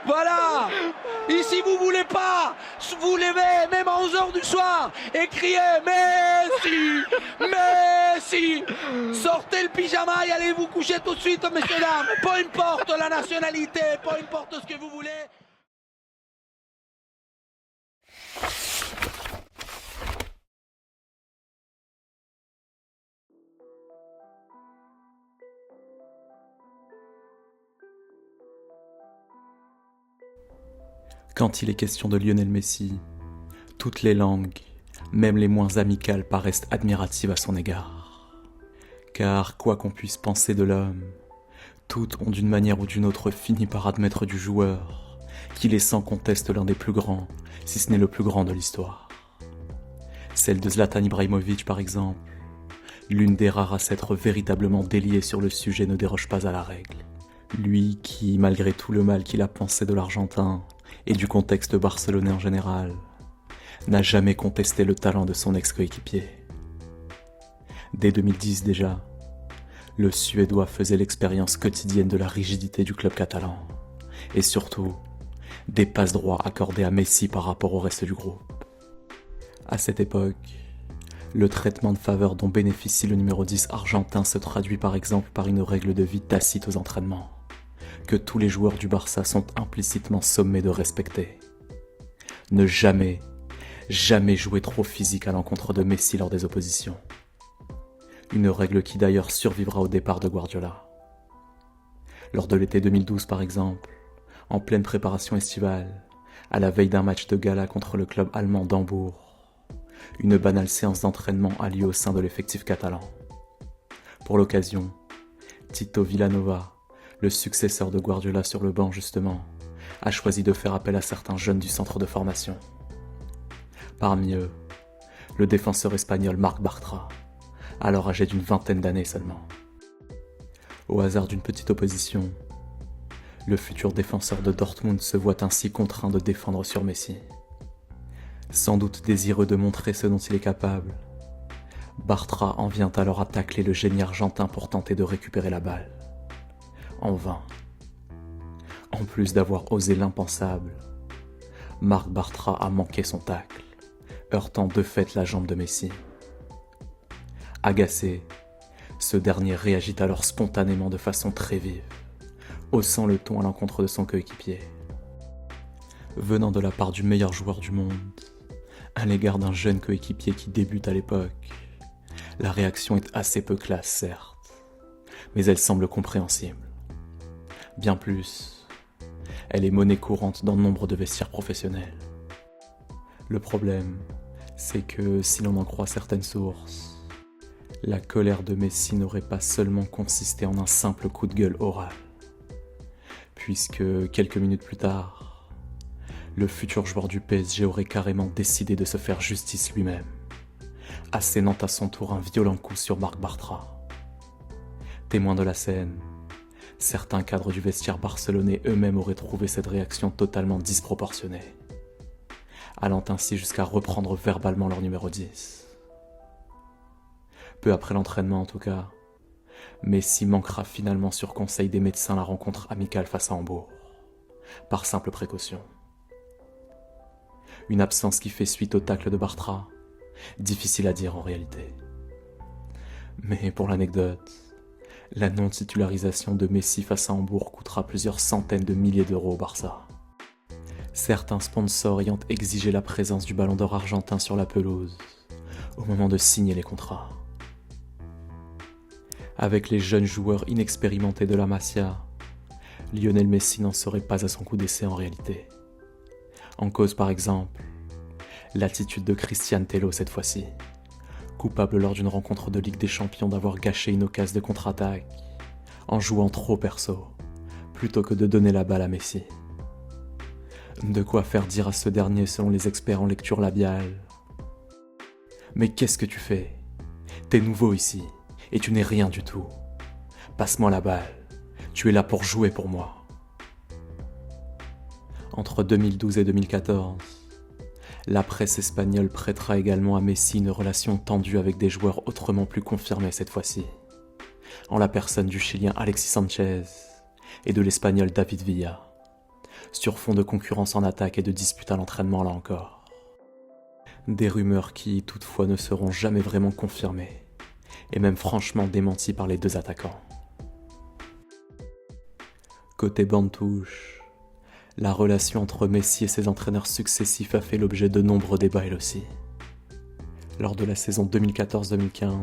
Voilà. Et si vous voulez pas, vous levez même à 11 h du soir et criez Messi, Messi. Sortez le pyjama et allez vous coucher tout de suite, messieurs dames. Peu importe la nationalité, peu importe ce que vous voulez. Quand il est question de Lionel Messi, toutes les langues, même les moins amicales, paraissent admiratives à son égard. Car quoi qu'on puisse penser de l'homme, toutes ont d'une manière ou d'une autre fini par admettre du joueur qu'il est sans conteste l'un des plus grands, si ce n'est le plus grand de l'histoire. Celle de Zlatan Ibrahimovic par exemple, l'une des rares à s'être véritablement déliée sur le sujet, ne déroge pas à la règle. Lui qui, malgré tout le mal qu'il a pensé de l'Argentin et du contexte barcelonais en général, n'a jamais contesté le talent de son ex-coéquipier. Dès 2010 déjà, le Suédois faisait l'expérience quotidienne de la rigidité du club catalan, et surtout, des passe-droits accordés à Messi par rapport au reste du groupe. À cette époque, le traitement de faveur dont bénéficie le numéro 10 argentin se traduit par exemple par une règle de vie tacite aux entraînements, que tous les joueurs du Barça sont implicitement sommés de respecter. Ne jamais jouer trop physique à l'encontre de Messi lors des oppositions. Une règle qui d'ailleurs survivra au départ de Guardiola. Lors de l'été 2012 par exemple, en pleine préparation estivale, à la veille d'un match de gala contre le club allemand d'Hambourg, une banale séance d'entraînement a lieu au sein de l'effectif catalan. Pour l'occasion, Tito Vilanova, le successeur de Guardiola sur le banc justement, a choisi de faire appel à certains jeunes du centre de formation. Parmi eux, le défenseur espagnol Marc Bartra, alors âgé d'une vingtaine d'années seulement. Au hasard d'une petite opposition, le futur défenseur de Dortmund se voit ainsi contraint de défendre sur Messi. Sans doute désireux de montrer ce dont il est capable, Bartra en vient alors à tacler le génie argentin pour tenter de récupérer la balle. En vain. En plus d'avoir osé l'impensable, Marc Bartra a manqué son tacle, heurtant de fait la jambe de Messi. Agacé, ce dernier réagit alors spontanément de façon très vive, haussant le ton à l'encontre de son coéquipier. Venant de la part du meilleur joueur du monde, à l'égard d'un jeune coéquipier qui débute à l'époque, la réaction est assez peu classe certes, mais elle semble compréhensible. Bien plus, elle est monnaie courante dans nombre de vestiaires professionnels. Le problème, c'est que si l'on en croit certaines sources, la colère de Messi n'aurait pas seulement consisté en un simple coup de gueule oral, puisque quelques minutes plus tard, le futur joueur du PSG aurait carrément décidé de se faire justice lui-même, assénant à son tour un violent coup sur Marc Bartra. Témoins de la scène, certains cadres du vestiaire barcelonais eux-mêmes auraient trouvé cette réaction totalement disproportionnée, allant ainsi jusqu'à reprendre verbalement leur numéro 10. Peu après l'entraînement en tout cas, Messi manquera finalement sur conseil des médecins la rencontre amicale face à Hambourg, par simple précaution. Une absence qui fait suite au tacle de Bartra, difficile à dire en réalité. Mais pour l'anecdote, la non-titularisation de Messi face à Hambourg coûtera plusieurs centaines de milliers d'euros au Barça. Certains sponsors ayant exigé la présence du ballon d'or argentin sur la pelouse au moment de signer les contrats. Avec les jeunes joueurs inexpérimentés de la Masia, Lionel Messi n'en serait pas à son coup d'essai en réalité. En cause par exemple, l'attitude de Cristian Tello cette fois-ci, coupable lors d'une rencontre de Ligue des Champions d'avoir gâché une occasion de contre-attaque en jouant trop perso, plutôt que de donner la balle à Messi. De quoi faire dire à ce dernier selon les experts en lecture labiale. Mais qu'est-ce que tu fais ? T'es nouveau ici, et tu n'es rien du tout. Passe-moi la balle, tu es là pour jouer pour moi. Entre 2012 et 2014, la presse espagnole prêtera également à Messi une relation tendue avec des joueurs autrement plus confirmés cette fois-ci, en la personne du Chilien Alexis Sanchez et de l'Espagnol David Villa, sur fond de concurrence en attaque et de dispute à l'entraînement là encore. Des rumeurs qui, toutefois, ne seront jamais vraiment confirmées, et même franchement démenties par les deux attaquants. Côté bande touche, la relation entre Messi et ses entraîneurs successifs a fait l'objet de nombreux débats elle aussi. Lors de la saison 2014-2015,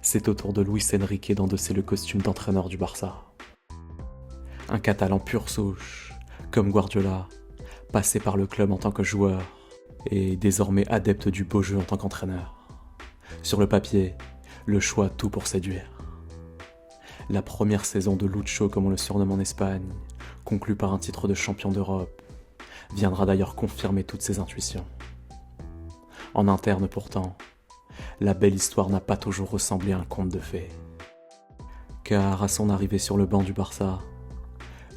c'est au tour de Luis Enrique d'endosser le costume d'entraîneur du Barça. Un Catalan pur souche, comme Guardiola, passé par le club en tant que joueur et désormais adepte du beau jeu en tant qu'entraîneur. Sur le papier, le choix tout pour séduire. La première saison de Lucho, comme on le surnomme en Espagne, conclue par un titre de champion d'Europe, viendra d'ailleurs confirmer toutes ces intuitions. En interne pourtant, la belle histoire n'a pas toujours ressemblé à un conte de fées. Car à son arrivée sur le banc du Barça,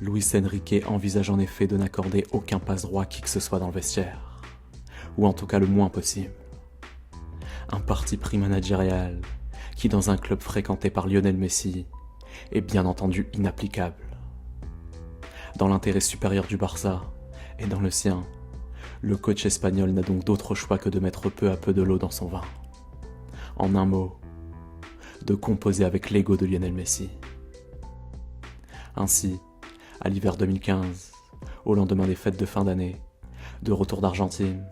Luis Enrique envisage en effet de n'accorder aucun passe-droit à qui que ce soit dans le vestiaire, ou en tout cas le moins possible. Un parti pris managérial qui, dans un club fréquenté par Lionel Messi, est bien entendu inapplicable. Dans l'intérêt supérieur du Barça, et dans le sien, le coach espagnol n'a donc d'autre choix que de mettre peu à peu de l'eau dans son vin. En un mot, de composer avec l'ego de Lionel Messi. Ainsi, à l'hiver 2015, au lendemain des fêtes de fin d'année, de retour d'Argentine,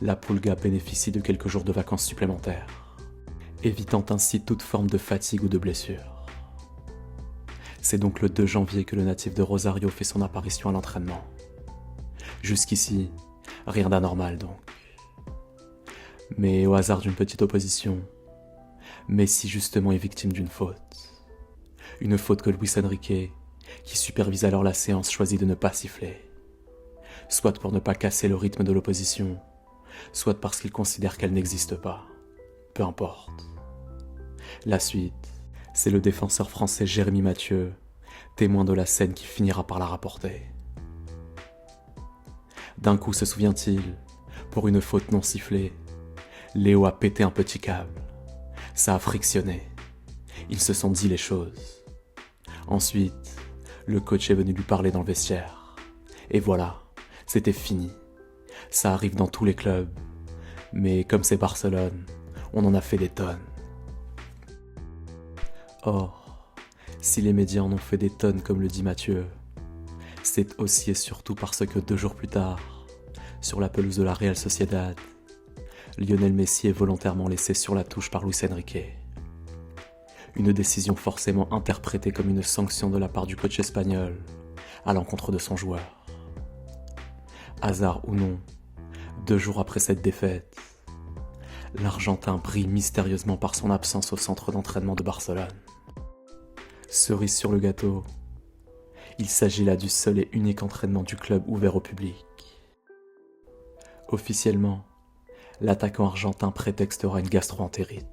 la Pulga bénéficie de quelques jours de vacances supplémentaires, évitant ainsi toute forme de fatigue ou de blessure. C'est donc le 2 janvier que le natif de Rosario fait son apparition à l'entraînement. Jusqu'ici, rien d'anormal donc. Mais au hasard d'une petite opposition, Messi justement est victime d'une faute. Une faute que Luis Enrique, qui supervise alors la séance, choisit de ne pas siffler. Soit pour ne pas casser le rythme de l'opposition, soit parce qu'il considère qu'elle n'existe pas. Peu importe. La suite, c'est le défenseur français Jérémy Mathieu, témoin de la scène qui finira par la rapporter. D'un coup, se souvient-il, pour une faute non sifflée, Léo a pété un petit câble. Ça a frictionné. Ils se sont dit les choses. Ensuite, le coach est venu lui parler dans le vestiaire. Et voilà, c'était fini. Ça arrive dans tous les clubs. Mais comme c'est Barcelone, on en a fait des tonnes. Or, si les médias en ont fait des tonnes comme le dit Mathieu, c'est aussi et surtout parce que 2 jours plus tard, sur la pelouse de la Real Sociedad, Lionel Messi est volontairement laissé sur la touche par Luis Enrique. Une décision forcément interprétée comme une sanction de la part du coach espagnol à l'encontre de son joueur. Hasard ou non, 2 jours après cette défaite, l'Argentin brille mystérieusement par son absence au centre d'entraînement de Barcelone. Cerise sur le gâteau, il s'agit là du seul et unique entraînement du club ouvert au public. Officiellement, l'attaquant argentin prétextera une gastro-entérite.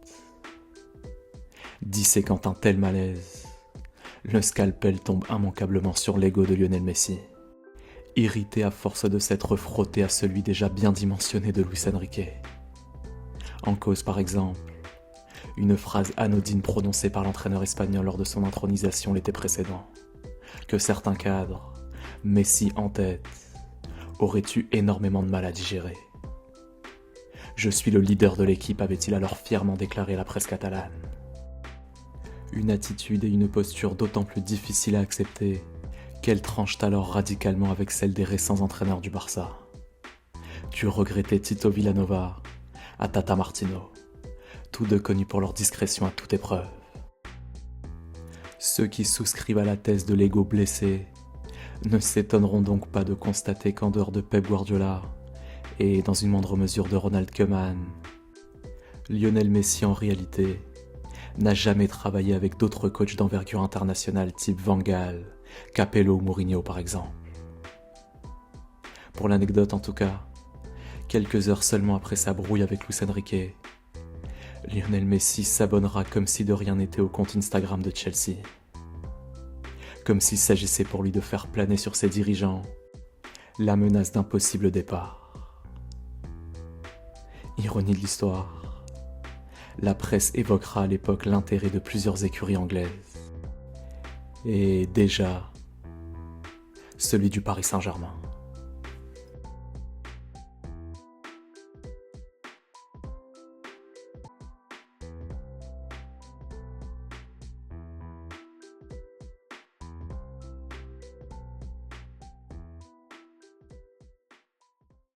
Disséquant un tel malaise, le scalpel tombe immanquablement sur l'ego de Lionel Messi, irrité à force de s'être frotté à celui déjà bien dimensionné de Luis Enrique. En cause par exemple, une phrase anodine prononcée par l'entraîneur espagnol lors de son intronisation l'été précédent, que certains cadres, Messi en tête, auraient eu énormément de mal à digérer. Je suis le leader de l'équipe, avait-il alors fièrement déclaré à la presse catalane. Une attitude et une posture d'autant plus difficiles à accepter qu'elles tranchent alors radicalement avec celles des récents entraîneurs du Barça. Du regretté Tito Villanova à Tata Martino, tous deux connus pour leur discrétion à toute épreuve. Ceux qui souscrivent à la thèse de l'ego blessé ne s'étonneront donc pas de constater qu'en dehors de Pep Guardiola et dans une moindre mesure de Ronald Koeman, Lionel Messi en réalité n'a jamais travaillé avec d'autres coachs d'envergure internationale type Van Gaal, Capello ou Mourinho par exemple. Pour l'anecdote en tout cas, quelques heures seulement après sa brouille avec Luis Enrique, Lionel Messi s'abonnera comme si de rien n'était au compte Instagram de Chelsea. Comme s'il s'agissait pour lui de faire planer sur ses dirigeants la menace d'un possible départ. Ironie de l'histoire, la presse évoquera à l'époque l'intérêt de plusieurs écuries anglaises. Et déjà, celui du Paris Saint-Germain.